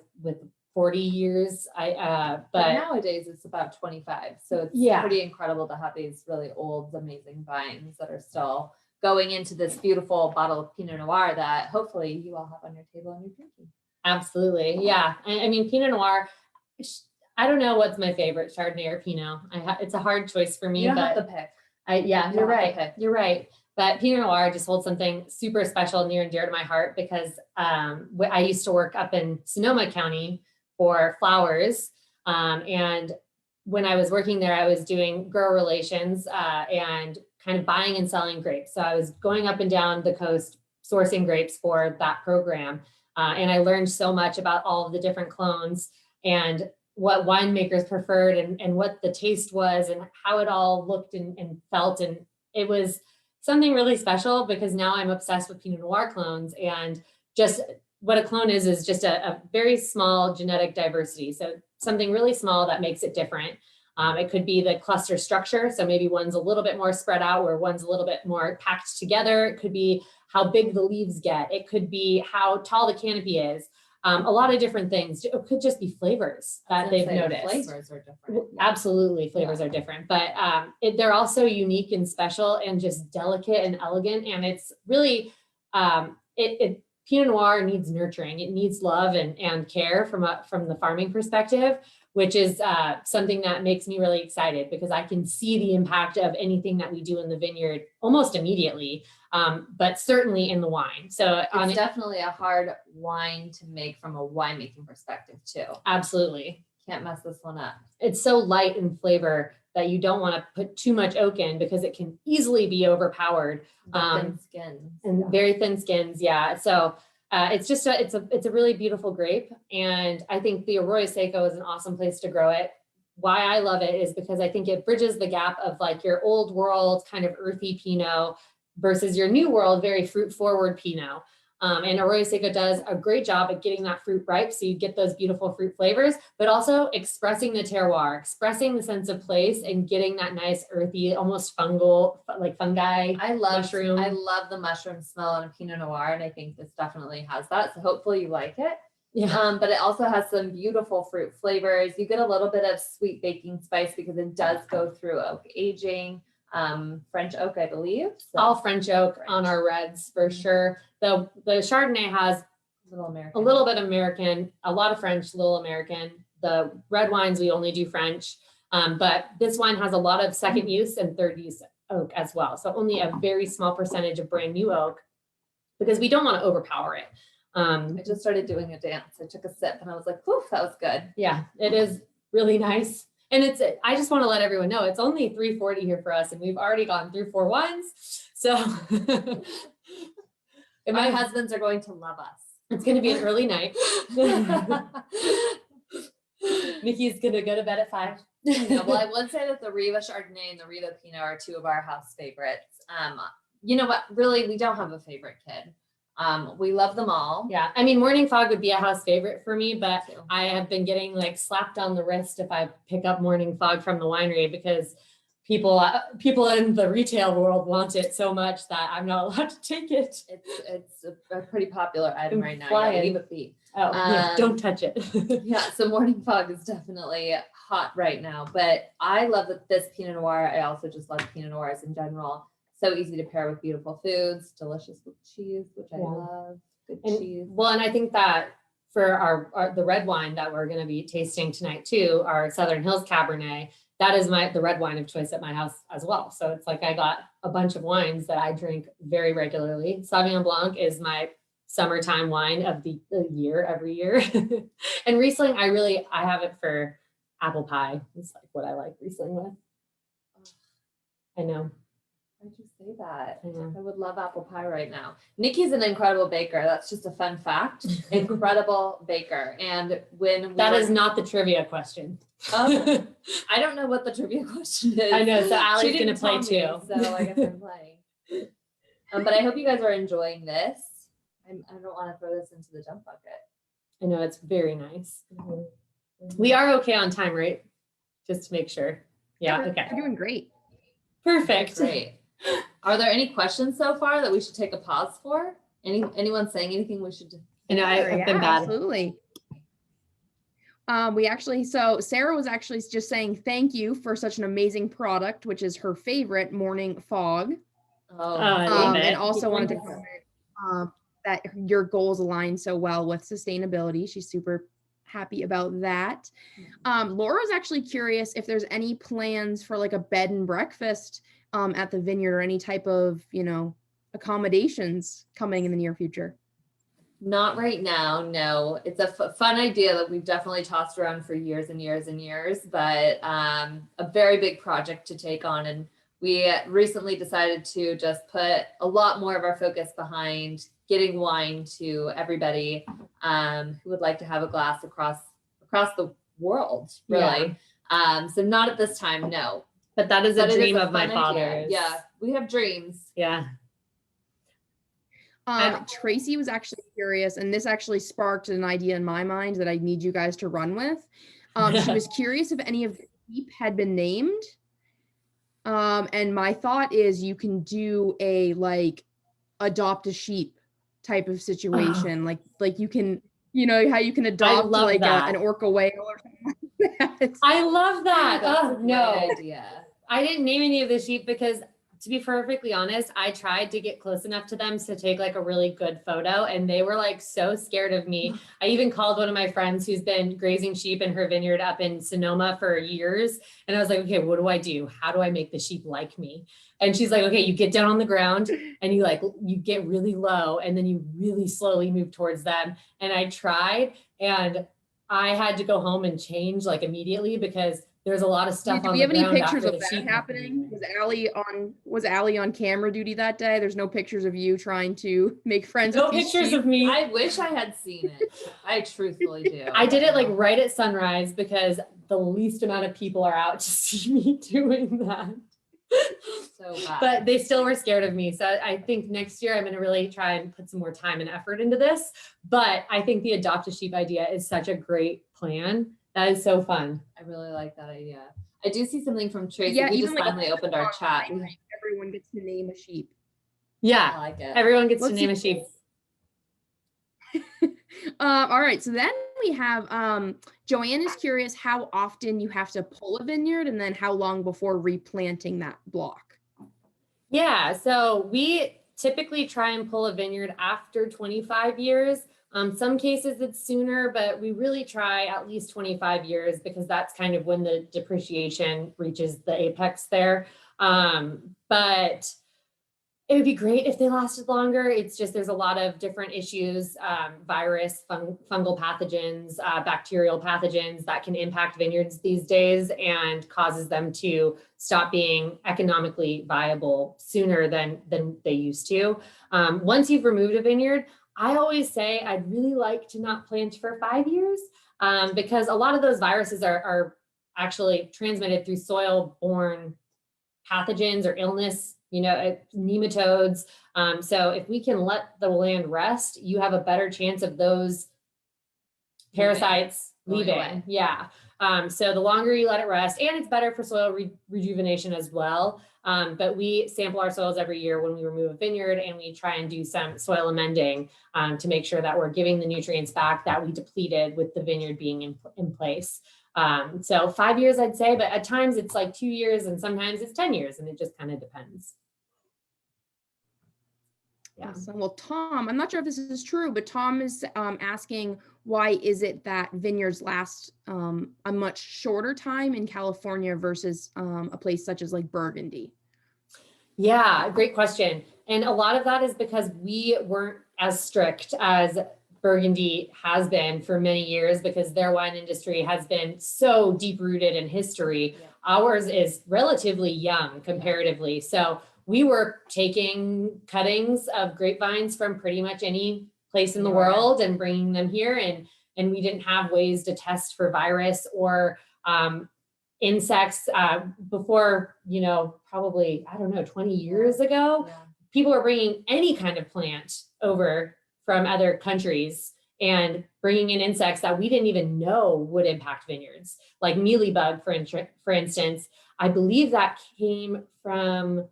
40 years. But nowadays it's about 25. So it's pretty incredible to have these really old, amazing vines that are still going into this beautiful bottle of Pinot Noir that hopefully you all have on your table and you're drinking. Absolutely. Yeah. I mean, Pinot Noir, I don't know what's my favorite, Chardonnay or Pinot. It's a hard choice for me. You don't but have to pick. You're right. You're right. But Pinot Noir just holds something super special, near and dear to my heart, because I used to work up in Sonoma County for flowers. And when I was working there, I was doing grower relations and kind of buying and selling grapes. So I was going up and down the coast, sourcing grapes for that program. And I learned so much about all of the different clones and what winemakers preferred, and what the taste was, and how it all looked and felt. And it was something really special, because now I'm obsessed with Pinot Noir clones. And just what a clone is just a very small genetic diversity. So something really small that makes it different. It could be the cluster structure. So maybe one's a little bit more spread out, where one's a little bit more packed together. It could be how big the leaves get. It could be how tall the canopy is. A lot of different things. It could just be flavors that they've noticed. Flavors are different. Absolutely, flavors are different, but they're also unique and special, and just delicate and elegant. And it's really, Pinot Noir needs nurturing. It needs love and care from the farming perspective, which is something that makes me really excited because I can see the impact of anything that we do in the vineyard almost immediately, but certainly in the wine. So it's definitely a hard wine to make from a winemaking perspective too. Absolutely. Can't mess this one up. It's so light in flavor that you don't want to put too much oak in because it can easily be overpowered. Thin skins. And very thin skins. Yeah. So it's just it's a really beautiful grape. And I think the Arroyo Seco is an awesome place to grow it. Why I love it is because I think it bridges the gap of like your old world kind of earthy Pinot versus your new world, very fruit forward Pinot. And Arroyo Seco does a great job at getting that fruit ripe. So you get those beautiful fruit flavors, but also expressing the terroir, expressing the sense of place and getting that nice earthy, almost fungal, like fungi. I love mushroom. I love the mushroom smell in a Pinot Noir. And I think this definitely has that. So hopefully you like it. Yeah. But it also has some beautiful fruit flavors. You get a little bit of sweet baking spice because it does go through oak aging. French oak, I believe. So All French oak on our reds for sure. The Chardonnay has American. a little bit American, a lot of French, little American. The red wines, we only do French. But this wine has a lot of second use and third use oak as well. So only a very small percentage of brand new oak because we don't want to overpower it. I just started doing a dance. I took a sip and I was like, whew, that was good. Yeah, it is really nice. And I just want to let everyone know it's only 3:40 here for us and we've already gone through 4 wines. So and my husbands are going to love us. It's going to be an early night. Nikki's going to go to bed at 5. Yeah, well, I would say that the Riva Chardonnay and the Riva Pinot are 2 of our house favorites. You know what? Really, we don't have a favorite kid. We love them all. Yeah. I mean, Morning Fog would be a house favorite for me, but I have been getting like slapped on the wrist if I pick up Morning Fog from the winery because people in the retail world want it so much that I'm not allowed to take it. It's a pretty popular item right now. Flying. Leave it be. Oh, yeah, don't touch it. Yeah. So Morning Fog is definitely hot right now, but I love that this Pinot Noir. I also just love Pinot Noirs in general. So easy to pair with beautiful foods, delicious with cheese, which I love. Good cheese. Well, and I think that for the red wine that we're going to be tasting tonight too, our Southern Hills Cabernet, that is the red wine of choice at my house as well. So it's like I got a bunch of wines that I drink very regularly. Sauvignon Blanc is my summertime wine of the year every year. And Riesling, I have it for apple pie. It's like what I like Riesling with. I know. Why'd you say that? Yeah. I would love apple pie right now. Nikki's an incredible baker. That's just a fun fact. Incredible baker. And that is not the trivia question. I don't know what the trivia question is. I know. So Aly's going to play too. So I guess I'm playing. But I hope you guys are enjoying this. I don't want to throw this into the jump bucket. I know it's very nice. We are okay on time, right? Just to make sure. Yeah. Okay. You're doing great. Perfect. Great. Are there any questions so far that we should take a pause for? Anyone saying anything we should do? I know I've been bad. Absolutely. So Sarah was actually just saying thank you for such an amazing product, which is her favorite, Morning Fog. I love it. And also wanted to comment that your goals align so well with sustainability. She's super happy about that. Laura's actually curious if there's any plans for like a bed and breakfast at the vineyard or any type of, accommodations coming in the near future. Not right now, no. It's a fun idea that we've definitely tossed around for years and years and years, but a very big project to take on. And we recently decided to just put a lot more of our focus behind getting wine to everybody who would like to have a glass across the world, really. Yeah. So not at this time, no. But that is a dream of my father's. Yeah, we have dreams. Yeah. Tracy was actually curious, and this actually sparked an idea in my mind that I need you guys to run with. She was curious if any of the sheep had been named. And my thought is you can do a adopt a sheep type of situation. Like you can, how you can adopt an orca whale or something like that. I love that. That's a great no idea. I didn't name any of the sheep because to be perfectly honest, I tried to get close enough to them to take like a really good photo, and they were like so scared of me. I even called one of my friends who's been grazing sheep in her vineyard up in Sonoma for years. And I was like, okay, what do I do? How do I make the sheep like me? And she's like, okay, you get down on the ground and you get really low, and then you really slowly move towards them. And I tried, and I had to go home and change like immediately because there's a lot of stuff Do on we the have any ground pictures after of the sheep that happening? Was Aly on camera duty that day? There's no pictures of you trying to make friends No with these pictures sheep? of me. I wish I had seen it. I truthfully do. I did it like right at sunrise because the least amount of people are out to see me doing that. So bad. But they still were scared of me. So I think next year I'm going to really try and put some more time and effort into this. But I think the adopt a sheep idea is such a great plan. That is so fun. I really like that idea. I do see something from Tracy. Yeah, We even just like finally opened our chat. everyone gets to name a sheep. Yeah. I like it. Everyone gets Let's to name see. a sheep. All right, so then we have Joanne is curious how often you have to pull a vineyard and then how long before replanting that block. Yeah, so we typically try and pull a vineyard after 25 years. Some cases it's sooner, but we really try at least 25 years because that's kind of when the depreciation reaches the apex there. But it would be great if they lasted longer. It's just there's a lot of different issues, virus, fungal pathogens, bacterial pathogens that can impact vineyards these days and causes them to stop being economically viable sooner than they used to. Once you've removed a vineyard, I always say I'd really like to not plant for 5 years because a lot of those viruses are actually transmitted through soil-borne pathogens or illness, nematodes. So if we can let the land rest, you have a better chance of those parasites leaving. Yeah. So the longer you let it rest, and it's better for soil rejuvenation as well. But we sample our soils every year when we remove a vineyard, and we try and do some soil amending to make sure that we're giving the nutrients back that we depleted with the vineyard being in place. So 5 years, I'd say, but at times it's like 2 years and sometimes it's 10 years, and it just kind of depends. Yeah. Awesome. Well, Tom, I'm not sure if this is true, but Tom is asking, why is it that vineyards last a much shorter time in California versus a place such as like Burgundy? Yeah, great question. And a lot of that is because we weren't as strict as Burgundy has been for many years because their wine industry has been so deep rooted in history. Yeah. Ours is relatively young comparatively. So we were taking cuttings of grapevines from pretty much any place in the world and bringing them here. And we didn't have ways to test for virus or insects before, probably, 20 years ago. Yeah. People were bringing any kind of plant over from other countries and bringing in insects that we didn't even know would impact vineyards, like mealybug, for instance. I believe that came from,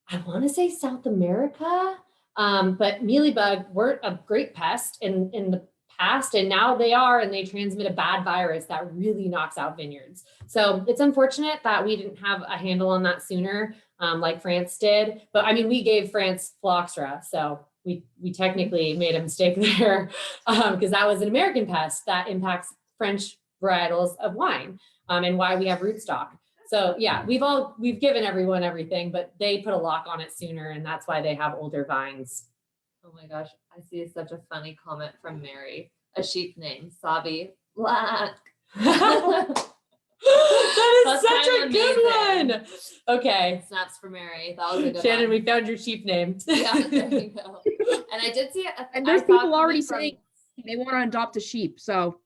I want to say South America, but mealybug weren't a great pest in the past, and now they are, and they transmit a bad virus that really knocks out vineyards. So it's unfortunate that we didn't have a handle on that sooner, like France did. But I mean, we gave France phylloxera, so we technically made a mistake there because that was an American pest that impacts French varietals of wine, and why we have rootstock. So yeah, we've given everyone everything, but they put a lock on it sooner, and that's why they have older vines. Oh my gosh, I see such a funny comment from Mary. A sheep name, Savi Blanc. That is such a good one. Okay. Snaps for Mary. That was a good Shannon, one. we found your sheep name. Yeah, there you go. And I did see it. And there's people already saying they want to adopt a sheep. So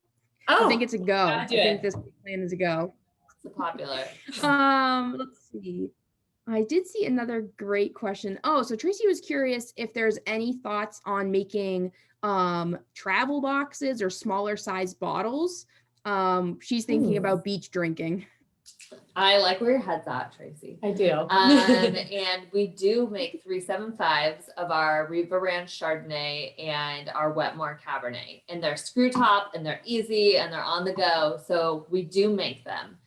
I think it's a go. I think this plan is a go. It's popular. Let's see. I did see another great question. Oh, so Tracy was curious if there's any thoughts on making travel boxes or smaller size bottles. She's thinking about beach drinking. I like where your head's at, Tracy. I do. And we do make 375s of our Riva Chardonnay and our Wetmore Cabernet. And they're screw top and they're easy and they're on the go. So we do make them.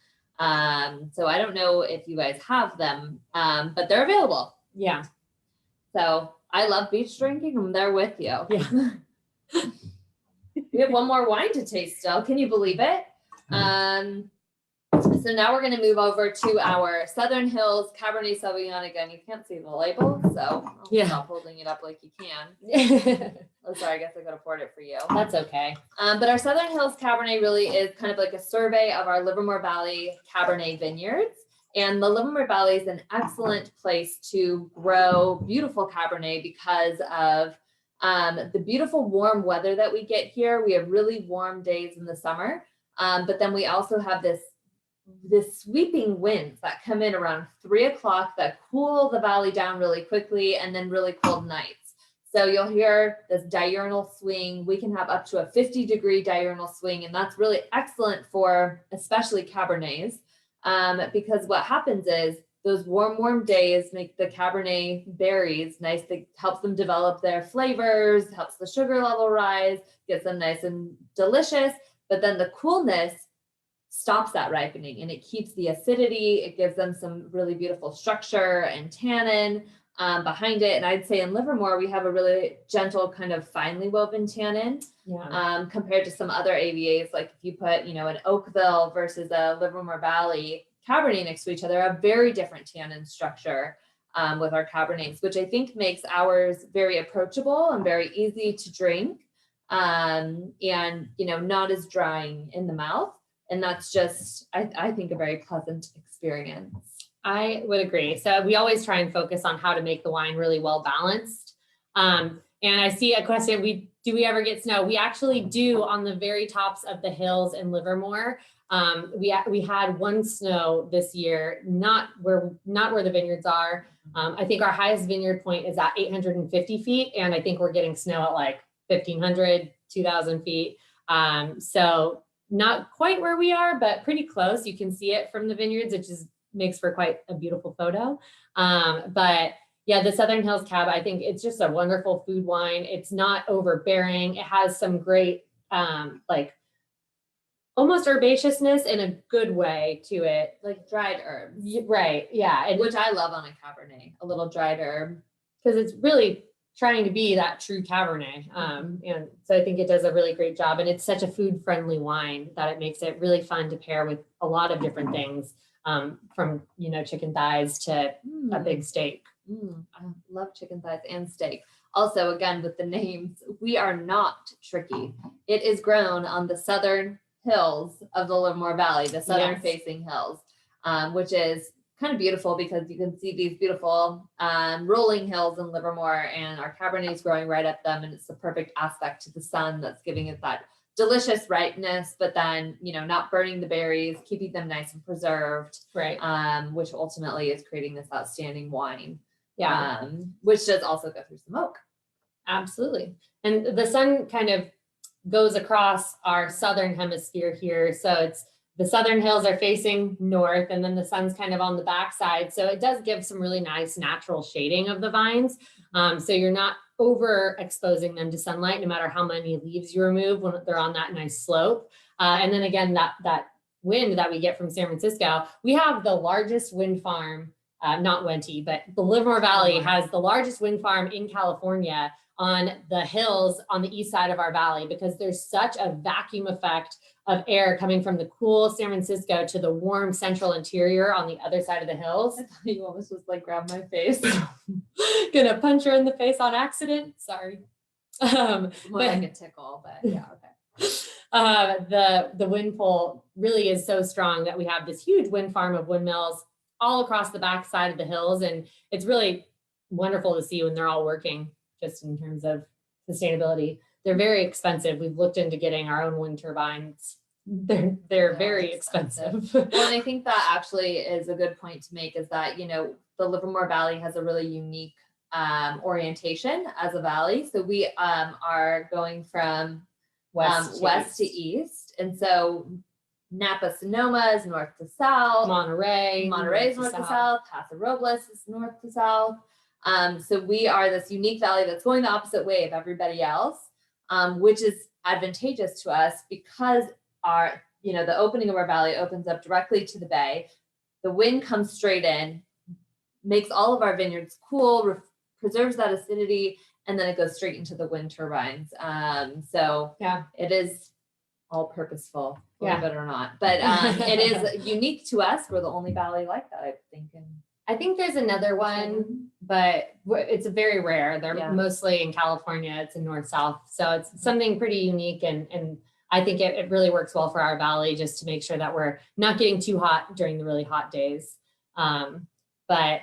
So I don't know if you guys have them, but they're available. Yeah. So I love beach drinking. I'm there with you. Yeah. We have one more wine to taste still. Can you believe it? So now we're going to move over to our Southern Hills Cabernet Sauvignon. Again, you can't see the label, so I'll stop holding it up like you can. Oh, sorry, I guess I could have poured it for you. That's okay. But our Southern Hills Cabernet really is kind of like a survey of our Livermore Valley Cabernet vineyards. And the Livermore Valley is an excellent place to grow beautiful Cabernet because of the beautiful warm weather that we get here. We have really warm days in the summer, but then we also have this sweeping winds that come in around 3 o'clock that cool the valley down really quickly, and then really cold nights. So you'll hear this diurnal swing. We can have up to a 50-degree diurnal swing, and that's really excellent for especially Cabernets, because what happens is those warm days make the Cabernet berries nice. That helps them develop their flavors, helps the sugar level rise, gets them nice and delicious. But then the coolness stops that ripening, and it keeps the acidity. It gives them some really beautiful structure and tannin behind it. And I'd say in Livermore, we have a really gentle kind of finely woven tannin compared to some other AVAs. Like if you put, an Oakville versus a Livermore Valley Cabernet next to each other, a very different tannin structure with our Cabernets, which I think makes ours very approachable and very easy to drink, and, not as drying in the mouth. And that's just, I think, a very pleasant experience. I would agree. So we always try and focus on how to make the wine really well balanced. And I see a question, do we ever get snow? We actually do on the very tops of the hills in Livermore. We had one snow this year, not where the vineyards are. I think our highest vineyard point is at 850 feet. And I think we're getting snow at like 1,500, 2,000 feet. So not quite where we are, but pretty close. You can see it from the vineyards, which makes for quite a beautiful photo. But yeah, the Southern Hills Cab, I think it's just a wonderful food wine. It's not overbearing. It has some great, almost herbaceousness in a good way to it. Like dried herbs. Right, yeah. Which I love on a Cabernet, a little dried herb. Because it's really trying to be that true Cabernet. And so I think it does a really great job. And it's such a food-friendly wine that it makes it really fun to pair with a lot of different things, from, chicken thighs to a big steak. I love chicken thighs and steak. Also, again, with the names, we are not tricky. It is grown on the southern hills of the Livermore Valley, the southern facing hills, which is kind of beautiful because you can see these beautiful rolling hills in Livermore, and our Cabernet's growing right up them, and it's the perfect aspect to the sun that's giving it that delicious ripeness, but then not burning the berries, keeping them nice and preserved, right? Which ultimately is creating this outstanding wine. Yeah, which does also go through some oak. Absolutely. And the sun kind of goes across our southern hemisphere here. So it's the southern hills are facing north, and then the sun's kind of on the backside. So it does give some really nice natural shading of the vines. So you're not overexposing them to sunlight, no matter how many leaves you remove when they're on that nice slope. And then again, that wind that we get from San Francisco, we have the largest wind farm, not Wente, but the Livermore Valley has the largest wind farm in California on the hills on the east side of our valley, because there's such a vacuum effect of air coming from the cool San Francisco to the warm central interior on the other side of the hills. I thought you almost just like grab my face. Gonna punch her in the face on accident. Sorry. More like a tickle, but yeah, okay. The wind pull really is so strong that we have this huge wind farm of windmills all across the backside of the hills. And it's really wonderful to see when they're all working, just in terms of sustainability. They're very expensive. We've looked into getting our own wind turbines. They're very expensive. Well, and I think that actually is a good point to make, is that, the Livermore Valley has a really unique orientation as a valley. So we are going from west to east. And so Napa Sonoma is north to south. Monterey is north to south. Paso Robles is north to south. So we are this unique valley that's going the opposite way of everybody else, which is advantageous to us because the opening of our valley opens up directly to the bay. The wind comes straight in, makes all of our vineyards cool, preserves that acidity, and then it goes straight into the wind turbines. So Yeah. it is all purposeful, believe Yeah. it or not. But it is unique to us. We're the only valley like that, I think. I think there's another one, but it's very rare. They're mostly in California. It's in north-south. So it's something pretty unique. And I think it really works well for our valley, just to make sure that we're not getting too hot during the really hot days. But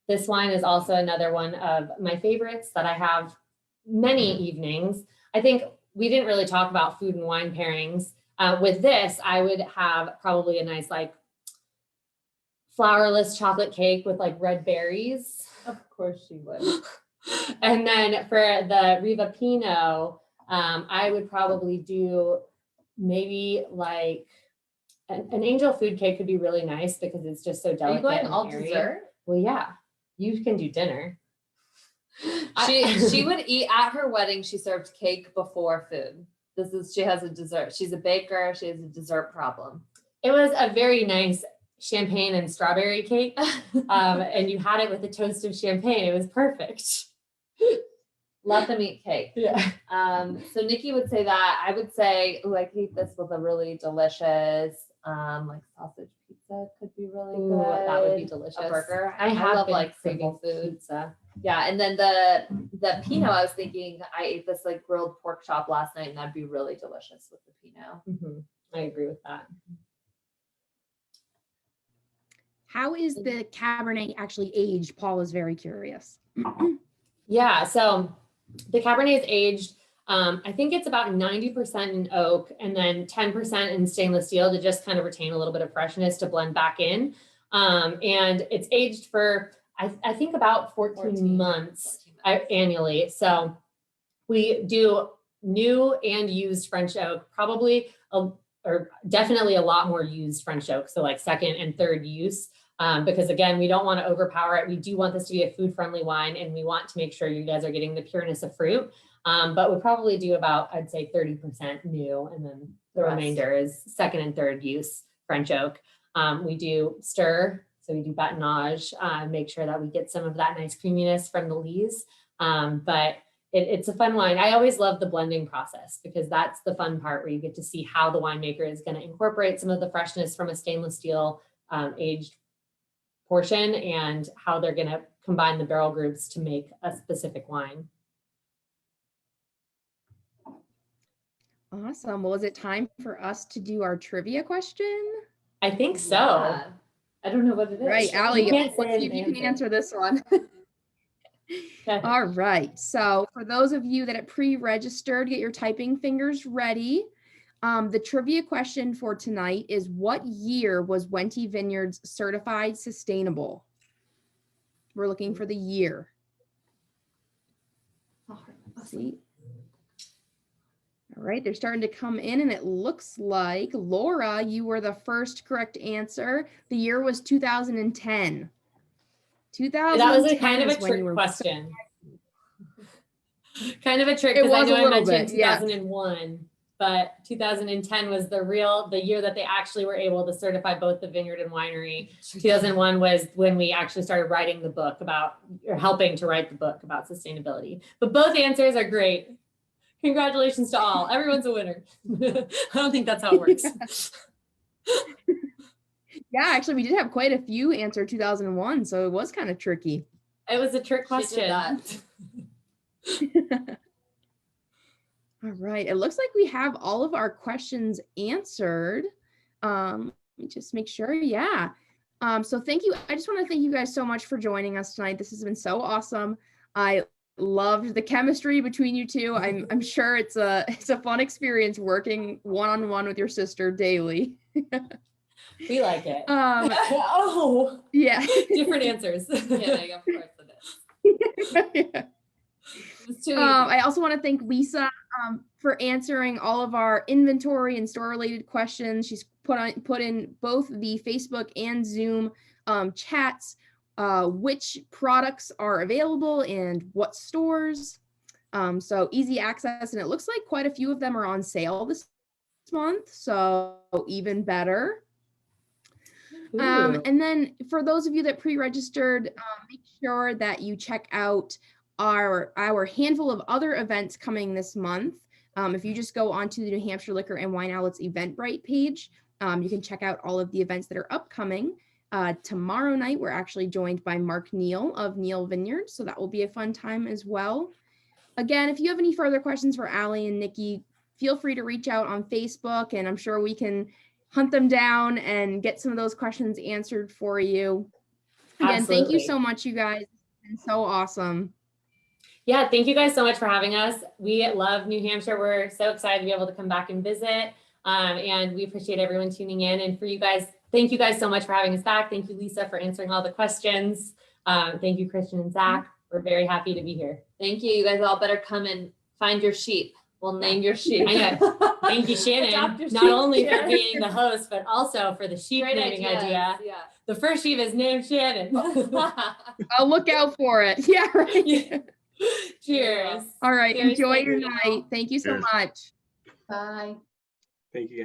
this wine is also another one of my favorites that I have many evenings. I think we didn't really talk about food and wine pairings. With this, I would have probably a nice like flourless chocolate cake with like red berries. Of course you would. And then for the Riva Pinot, I would probably do maybe like an angel food cake could be really nice because it's just so delicate. Are you going and all airy. dessert? Well, yeah, you can do dinner. She would eat at her wedding. She served cake before food. She has a dessert. She's a baker. She has a dessert problem. It was a very nice champagne and strawberry cake. And you had it with a toast of champagne. It was perfect. Let them eat cake. Yeah. So Nikki would say that. I would say, I could eat this with a really delicious, like sausage pizza could be really good. That would be delicious. A burger. I love been like craving simple food. pizza. Yeah, and then the Pinot, I was thinking I ate this like grilled pork chop last night, and that'd be really delicious with the Pinot. Mm-hmm. I agree with that. How is the Cabernet actually aged? Paul is very curious. Yeah, so the Cabernet is aged, I think it's about 90% in oak and then 10% in stainless steel to just kind of retain a little bit of freshness to blend back in. And it's aged for, I think about 14 months annually. So we do new and used French oak, probably, or definitely a lot more used French oak. So like second and third use. Because again, we don't want to overpower it. We do want this to be a food-friendly wine, and we want to make sure you guys are getting the pureness of fruit. But we probably do about, I'd say 30% new, and then the remainder is second and third use French oak. We do stir, so we do batonnage, make sure that we get some of that nice creaminess from the lees. But it's a fun wine. I always love the blending process because that's the fun part where you get to see how the winemaker is going to incorporate some of the freshness from a stainless steel aged portion and how they're going to combine the barrel groups to make a specific wine. Awesome. Well, is it time for us to do our trivia question? I think so. Yeah. I don't know what it is. Right, Aly, You can't say let's see if you can answer this one. Okay. All right. So for those of you that are pre-registered, get your typing fingers ready. The trivia question for tonight is, what year was Wente Vineyards certified sustainable? We're looking for the year. Let's see. All right, they're starting to come in, and it looks like, Laura, you were the first correct answer. The year was 2010. 2010. That was a kind of a trick question. Kind of a trick because I know I mentioned 2001. But 2010 was the year that they actually were able to certify both the vineyard and winery. 2001 was when we actually started writing the book or helping to write the book about sustainability. But both answers are great. Congratulations to all. Everyone's a winner. I don't think that's how it works. Yeah, actually, we did have quite a few answer 2001, so it was kind of tricky. It was a trick question. All right, it looks like we have all of our questions answered. Let me just make sure. Yeah. So thank you. I just want to thank you guys so much for joining us tonight. This has been so awesome. I loved the chemistry between you two. I'm sure it's a fun experience working one-on-one with your sister daily. We like it. Oh, yeah. Different answers. Yeah, of course it is. Yeah. I also want to thank Lisa for answering all of our inventory and store related questions. She's put in both the Facebook and Zoom chats, which products are available and what stores. So easy access, and it looks like quite a few of them are on sale this month, so even better. Ooh. And then for those of you that pre-registered, make sure that you check out our handful of other events coming this month. If you just go onto the New Hampshire Liquor and Wine Outlets Eventbrite page, you can check out all of the events that are upcoming. Tomorrow night, we're actually joined by Mark Neal of Neal Vineyards, so that will be a fun time as well. Again, if you have any further questions for Aly and Niki, feel free to reach out on Facebook, and I'm sure we can hunt them down and get some of those questions answered for you. Again, thank you so much, you guys. It's been so awesome. Yeah, thank you guys so much for having us. We love New Hampshire. We're so excited to be able to come back and visit. And we appreciate everyone tuning in. And for you guys, thank you guys so much for having us back. Thank you, Lisa, for answering all the questions. Thank you, Christian and Zach. We're very happy to be here. Thank you. You guys all better come and find your sheep. We'll name your sheep. I know. Thank you, Shannon, not only for being the host, but also for the sheep naming idea. Yeah. The first sheep is named Shannon. I'll look out for it. Yeah, right. Yeah. Cheers. All right. Cheers, Enjoy thank your you. night. Thank you so Cheers. much. Bye. Thank you, guys.